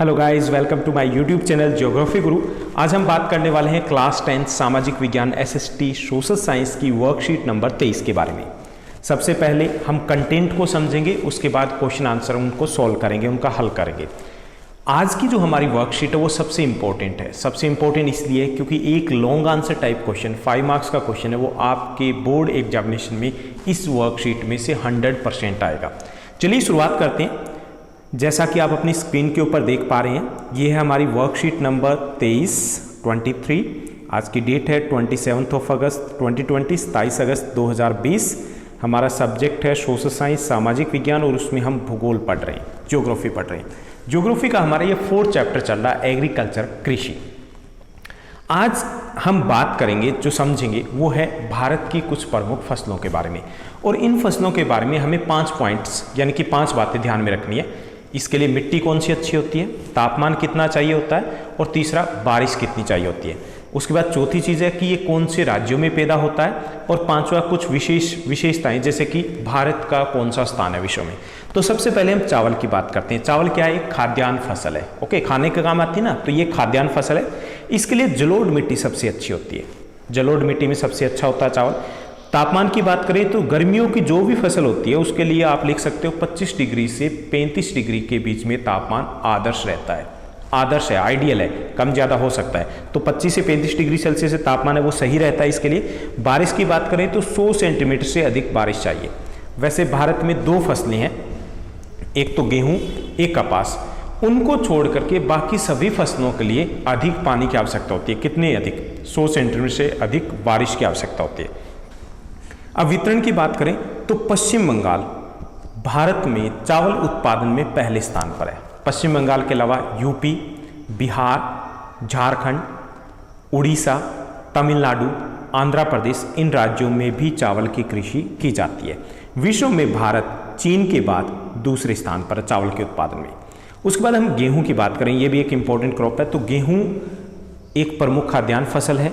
Hello guys, welcome to my YouTube channel geography guru. आज हम बात करने वाले हैं क्लास 10 सामाजिक विज्ञान एसएसटी सोशल साइंस की वर्कशीट नंबर 23 के बारे में। सबसे पहले हम कंटेंट को समझेंगे, उसके बाद क्वेश्चन आंसर उनको सॉल्व करेंगे, उनका हल करेंगे। आज की जो हमारी वर्कशीट है वो सबसे इंपॉर्टेंट है। सबसे इंपॉर्टेंट इसलिए क्योंकि एक long answer type question 5 marks का क्वेश्चन है, वो आपके बोर्ड एग्जामिनेशन में इस वर्कशीट में से 100% आएगा। चलिए शुरुआत करते हैं। जैसा कि आप अपनी स्क्रीन के ऊपर देख पा रहे हैं, ये है हमारी वर्कशीट नंबर 23। आज की डेट है 27 अगस्त 2020, 27 अगस्त 2020। हमारा सब्जेक्ट है सोशल साइंस सामाजिक विज्ञान और उसमें हम भूगोल पढ़ रहे हैं, ज्योग्राफी पढ़ रहे हैं। ज्योग्राफी का हमारा ये 4th चैप्टर चल रहा है, एग्रीकल्चर, कृषि। आज हम बात करेंगे, जो समझेंगे वो है भारत की कुछ प्रमुख फसलों के बारे में। और इन फसलों के बारे में हमें 5 पॉइंट्स यानी कि 5 बातें ध्यान में रखनी है। इसके लिए मिट्टी कौन सी अच्छी होती है, तापमान कितना चाहिए होता है, और तीसरा बारिश कितनी चाहिए होती है। उसके बाद चौथी चीज़ है कि ये कौन से राज्यों में पैदा होता है, और पांचवा कुछ विशेषताएं, जैसे कि भारत का कौन सा स्थान है विश्व में। तो सबसे पहले हम चावल की बात करते हैं। चावल क्या है? एक खाद्यान्न फसल है। ओके, खाने का काम आती है ना, तो ये खाद्यान्न फसल है। इसके लिए जलोढ़ मिट्टी सबसे अच्छी होती है। जलोढ़ मिट्टी में सबसे अच्छा होता है चावल। तापमान की बात करें तो गर्मियों की जो भी फसल होती है उसके लिए आप लिख सकते हो 25 डिग्री से 35 डिग्री के बीच में तापमान आदर्श रहता है। आदर्श है, आइडियल है, कम ज़्यादा हो सकता है। तो 25 से 35 डिग्री सेल्सियस तापमान है वो सही रहता है इसके लिए। बारिश की बात करें तो 100 सेंटीमीटर से अधिक बारिश चाहिए। वैसे भारत में 2 फसलें हैं, एक तो गेहूँ, एक कपास। उनको छोड़ करके बाकी सभी फसलों के लिए अधिक पानी की आवश्यकता होती है। कितने अधिक? 100 सेंटीमीटर से अधिक बारिश की आवश्यकता होती है। अब वितरण की बात करें तो पश्चिम बंगाल भारत में चावल उत्पादन में पहले स्थान पर है। पश्चिम बंगाल के अलावा यूपी, बिहार, झारखंड, उड़ीसा, तमिलनाडु, आंध्र प्रदेश, इन राज्यों में भी चावल की कृषि की जाती है। विश्व में भारत चीन के बाद दूसरे स्थान पर है चावल के उत्पादन में। उसके बाद हम गेहूं की बात करें, ये भी एक इंपॉर्टेंट क्रॉप है। तो गेहूं एक प्रमुख खाद्यान्न फसल है।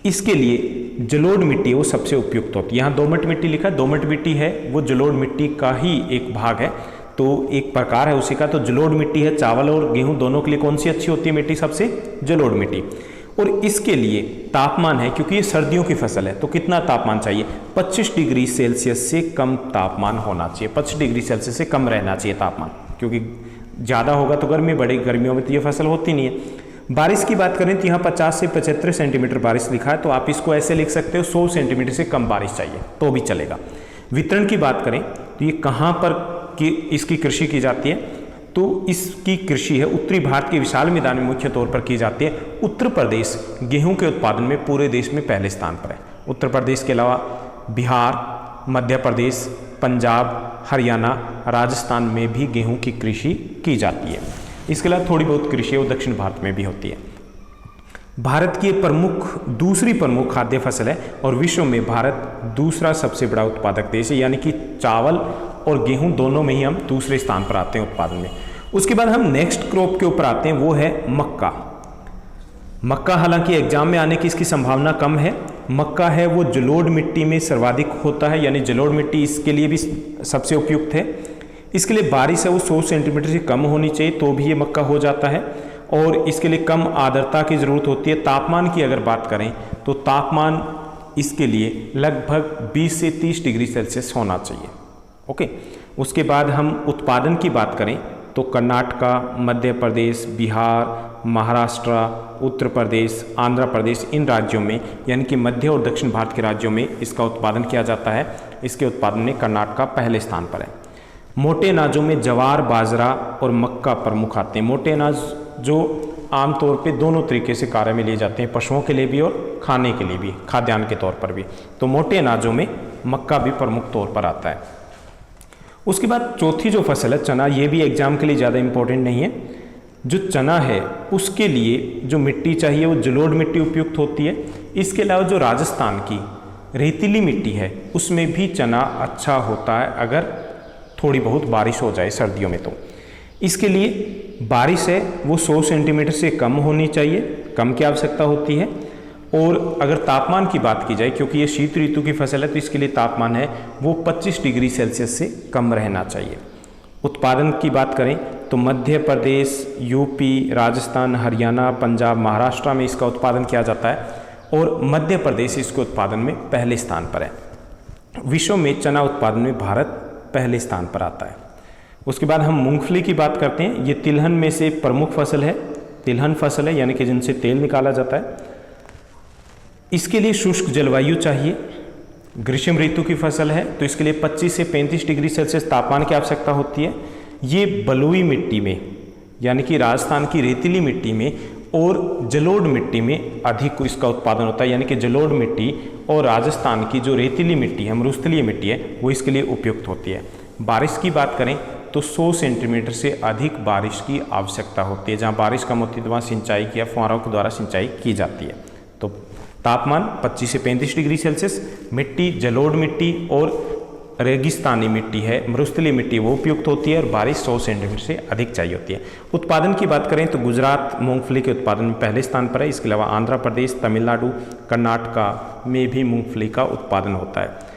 इसके लिए जलोढ़ मिट्टी वो सबसे उपयुक्त होती है। यहाँ दोमट मिट्टी लिखा है, दोमट मिट्टी है वो जलोढ़ मिट्टी का ही एक भाग है, तो एक प्रकार है उसी का। तो जलोढ़ मिट्टी है। चावल और गेहूं दोनों के लिए कौन सी अच्छी होती है मिट्टी? सबसे जलोढ़ मिट्टी। और इसके लिए तापमान है, क्योंकि ये सर्दियों की फसल है, तो कितना तापमान चाहिए? 25 डिग्री सेल्सियस से कम तापमान होना चाहिए। 25 डिग्री सेल्सियस से कम रहना चाहिए तापमान, क्योंकि ज़्यादा होगा तो गर्मी बढ़ेगी। गर्मियों में तो ये फसल होती नहीं है। बारिश की बात करें तो यहाँ 50 से 75 सेंटीमीटर बारिश लिखा है, तो आप इसको ऐसे लिख सकते हो 100 सेंटीमीटर से कम बारिश चाहिए तो भी चलेगा। वितरण की बात करें तो ये कहाँ पर कि इसकी कृषि की जाती है? तो इसकी कृषि है उत्तरी भारत के विशाल मैदान में मुख्य तौर पर की जाती है। उत्तर प्रदेश गेहूं के उत्पादन में पूरे देश में पहले स्थान पर है। उत्तर प्रदेश के अलावा बिहार, मध्य प्रदेश, पंजाब, हरियाणा, राजस्थान में भी गेहूं की कृषि की जाती है। इसके अलावा थोड़ी बहुत कृषि वो दक्षिण भारत में भी होती है। भारत की दूसरी प्रमुख खाद्य फसल है और विश्व में भारत दूसरा सबसे बड़ा उत्पादक देश है, यानी कि चावल और गेहूं दोनों में ही हम दूसरे स्थान पर आते हैं उत्पादन में। उसके बाद हम नेक्स्ट क्रॉप के ऊपर आते हैं, वो है मक्का। मक्का हालांकि एग्जाम में आने की इसकी संभावना कम है। मक्का है वो जलोढ़ मिट्टी में सर्वाधिक होता है, यानी जलोढ़ मिट्टी इसके लिए भी सबसे उपयुक्त है। इसके लिए बारिश है वो 100 सेंटीमीटर से कम होनी चाहिए तो भी ये मक्का हो जाता है, और इसके लिए कम आर्द्रता की ज़रूरत होती है। तापमान की अगर बात करें तो तापमान इसके लिए लगभग 20 से 30 डिग्री सेल्सियस होना चाहिए। ओके, उसके बाद हम उत्पादन की बात करें तो कर्नाटक, मध्य प्रदेश, बिहार, महाराष्ट्र, उत्तर प्रदेश, आंध्र प्रदेश, इन राज्यों में यानी कि मध्य और दक्षिण भारत के राज्यों में इसका उत्पादन किया जाता है। इसके उत्पादन में कर्नाटक पहले स्थान पर है। मोटे अनाजों में ज्वार, बाजरा और मक्का प्रमुख आते हैं। मोटे अनाज जो आमतौर पे दोनों तरीके से कार्य में लिए जाते हैं, पशुओं के लिए भी और खाने के लिए भी, खाद्यान्न के तौर पर भी। तो मोटे अनाजों में मक्का भी प्रमुख तौर पर आता है। उसके बाद चौथी जो फसल है चना, ये भी एग्जाम के लिए ज़्यादा इंपॉर्टेंट नहीं है। जो चना है उसके लिए जो मिट्टी चाहिए वो जलोढ़ मिट्टी उपयुक्त होती है। इसके अलावा जो राजस्थान की रेतीली मिट्टी है उसमें भी चना अच्छा होता है अगर थोड़ी बहुत बारिश हो जाए सर्दियों में। तो इसके लिए बारिश है वो 100 सेंटीमीटर से कम होनी चाहिए, कम की आवश्यकता होती है। और अगर तापमान की बात की जाए, क्योंकि ये शीत ऋतु की फसल है, तो इसके लिए तापमान है वो 25 डिग्री सेल्सियस से कम रहना चाहिए। उत्पादन की बात करें तो मध्य प्रदेश, यूपी, राजस्थान, हरियाणा, पंजाब, महाराष्ट्र में इसका उत्पादन किया जाता है और मध्य प्रदेश इसके उत्पादन में पहले स्थान पर है। विश्व में चना उत्पादन में भारत पहले स्थान पर आता है। उसके बाद हम मूंगफली की बात करते हैं। ये तिलहन में से प्रमुख फसल है, तिलहन फसल है, यानी कि जिनसे तेल निकाला जाता है। इसके लिए शुष्क जलवायु चाहिए, ग्रीष्म ऋतु की फसल है, तो इसके लिए 25 से 35 डिग्री सेल्सियस तापमान की आवश्यकता होती है। ये बलुई मिट्टी में, यानी कि राजस्थान की रेतीली मिट्टी में और जलोढ़ मिट्टी में अधिक इसका उत्पादन होता है, यानी कि जलोढ़ मिट्टी और राजस्थान की जो रेतीली मिट्टी है, मरुस्थलीय मिट्टी है, वो इसके लिए उपयुक्त होती है। बारिश की बात करें तो 100 सेंटीमीटर से अधिक बारिश की आवश्यकता होती है। जहाँ बारिश कम होती है तो वहाँ सिंचाई की या फुहारों के द्वारा सिंचाई की जाती है। तो तापमान 25 से 35 डिग्री सेल्सियस, मिट्टी जलोढ़ मिट्टी और रेगिस्तानी मिट्टी है, मरुस्थलीय मिट्टी, वो उपयुक्त होती है और बारिश 100 सेंटीमीटर से अधिक चाहिए होती है। उत्पादन की बात करें तो गुजरात मूंगफली के उत्पादन में पहले स्थान पर है। इसके अलावा आंध्र प्रदेश, तमिलनाडु, कर्नाटका में भी मूंगफली का उत्पादन होता है।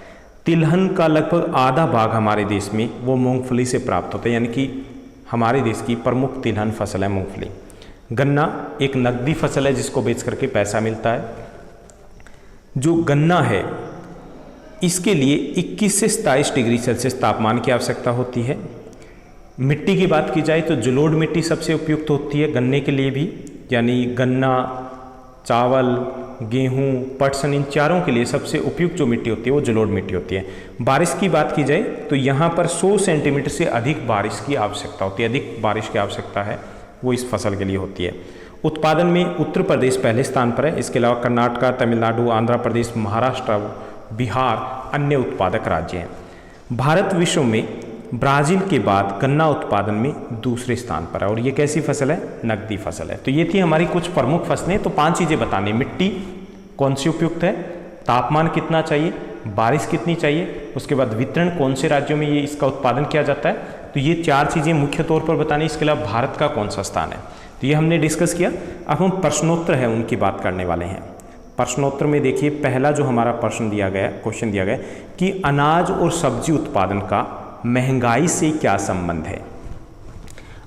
तिलहन का लगभग आधा भाग हमारे देश में वो मूंगफली से प्राप्त होता है, यानी कि हमारे देश की प्रमुख तिलहन फसल है मूंगफली। गन्ना एक नकदी फसल है जिसको बेच करके पैसा मिलता है। जो गन्ना है इसके लिए 21 से 27 डिग्री सेल्सियस तापमान की आवश्यकता होती है। मिट्टी की बात की जाए तो जलोढ़ मिट्टी सबसे उपयुक्त होती है गन्ने के लिए भी, यानी गन्ना, चावल, गेहूं, पटसन, इन चारों के लिए सबसे उपयुक्त जो मिट्टी होती है वो जलोढ़ मिट्टी होती है। बारिश की बात की जाए तो यहाँ पर 100 सेंटीमीटर से अधिक बारिश की आवश्यकता होती है, अधिक बारिश की आवश्यकता है वो इस फसल के लिए होती है। उत्पादन में उत्तर प्रदेश पहले स्थान पर है। इसके अलावा कर्नाटका, तमिलनाडु, आंध्र प्रदेश, महाराष्ट्र, बिहार अन्य उत्पादक राज्य हैं। भारत विश्व में ब्राज़ील के बाद गन्ना उत्पादन में दूसरे स्थान पर है और ये कैसी फसल है? नकदी फसल है। तो ये थी हमारी कुछ प्रमुख फसलें। तो 5 चीज़ें बतानी, मिट्टी कौन सी उपयुक्त है, तापमान कितना चाहिए, बारिश कितनी चाहिए, उसके बाद वितरण कौन से राज्यों में ये इसका उत्पादन किया जाता है। तो ये 4 चीज़ें मुख्य तौर पर बतानी। इसके अलावा भारत का कौन सा स्थान है, तो ये हमने डिस्कस किया। अब हम प्रश्नोत्तर है उनकी बात करने वाले हैं। प्रश्नोत्तर में देखिए पहला जो हमारा प्रश्न दिया गया, क्वेश्चन दिया गया कि अनाज और सब्जी उत्पादन का महंगाई से क्या संबंध है।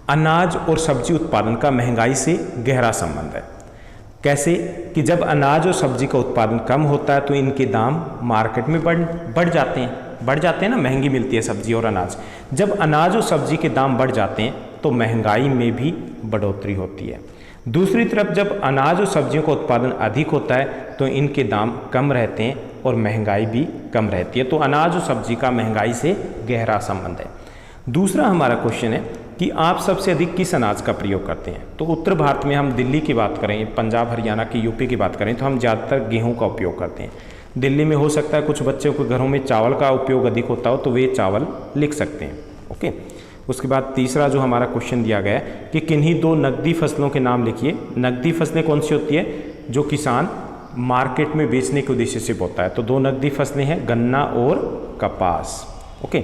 अनाज और सब्जी उत्पादन का महंगाई से गहरा संबंध है। कैसे कि जब अनाज और सब्जी का उत्पादन कम होता है तो इनके दाम मार्केट में बढ़ जाते हैं ना, महंगी मिलती है सब्जी और अनाज। जब अनाज और सब्जी के दाम बढ़ जाते हैं तो महंगाई में भी बढ़ोतरी होती है। दूसरी तरफ जब अनाज और सब्जियों का उत्पादन अधिक होता है तो इनके दाम कम रहते हैं और महंगाई भी कम रहती है। तो अनाज और सब्जी का महंगाई से गहरा संबंध है। दूसरा हमारा क्वेश्चन है कि आप सबसे अधिक किस अनाज का प्रयोग करते हैं। तो उत्तर भारत में हम दिल्ली की बात करें, पंजाब, हरियाणा की, यूपी की बात करें तो हम ज़्यादातर गेहूं का उपयोग करते हैं। दिल्ली में हो सकता है कुछ बच्चों के घरों में चावल का उपयोग अधिक होता हो तो वे चावल लिख सकते हैं। ओके। उसके बाद तीसरा जो हमारा क्वेश्चन दिया गया है कि किन्हीं 2 नकदी फसलों के नाम लिखिए। नकदी फसलें कौन सी होती है? जो किसान मार्केट में बेचने के उद्देश्य से बोता है। तो 2 नकदी फसलें हैं, गन्ना और कपास। ओके।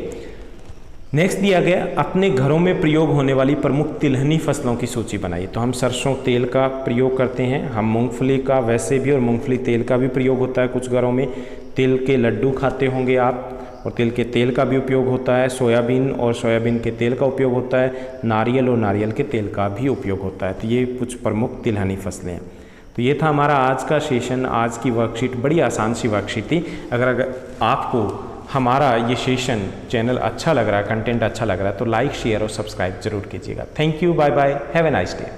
नेक्स्ट दिया गया अपने घरों में प्रयोग होने वाली प्रमुख तिलहनी फसलों की सूची बनाइए। तो हम सरसों तेल का प्रयोग करते हैं, हम मूंगफली का वैसे भी और मूंगफली तेल का भी प्रयोग होता है। कुछ घरों में तिल के लड्डू खाते होंगे आप, और तिल के तेल का भी उपयोग होता है। सोयाबीन और सोयाबीन के तेल का उपयोग होता है। नारियल और नारियल के तेल का भी उपयोग होता है। तो ये कुछ प्रमुख तिलहनी फसलें हैं। तो ये था हमारा आज का सेशन, आज की वर्कशीट। बड़ी आसान सी वर्कशीट थी। अगर आपको हमारा ये सेशन चैनल अच्छा लग रहा है, कंटेंट अच्छा लग रहा है तो लाइक, शेयर और सब्सक्राइब जरूर कीजिएगा। Thank you, bye bye, have a nice day.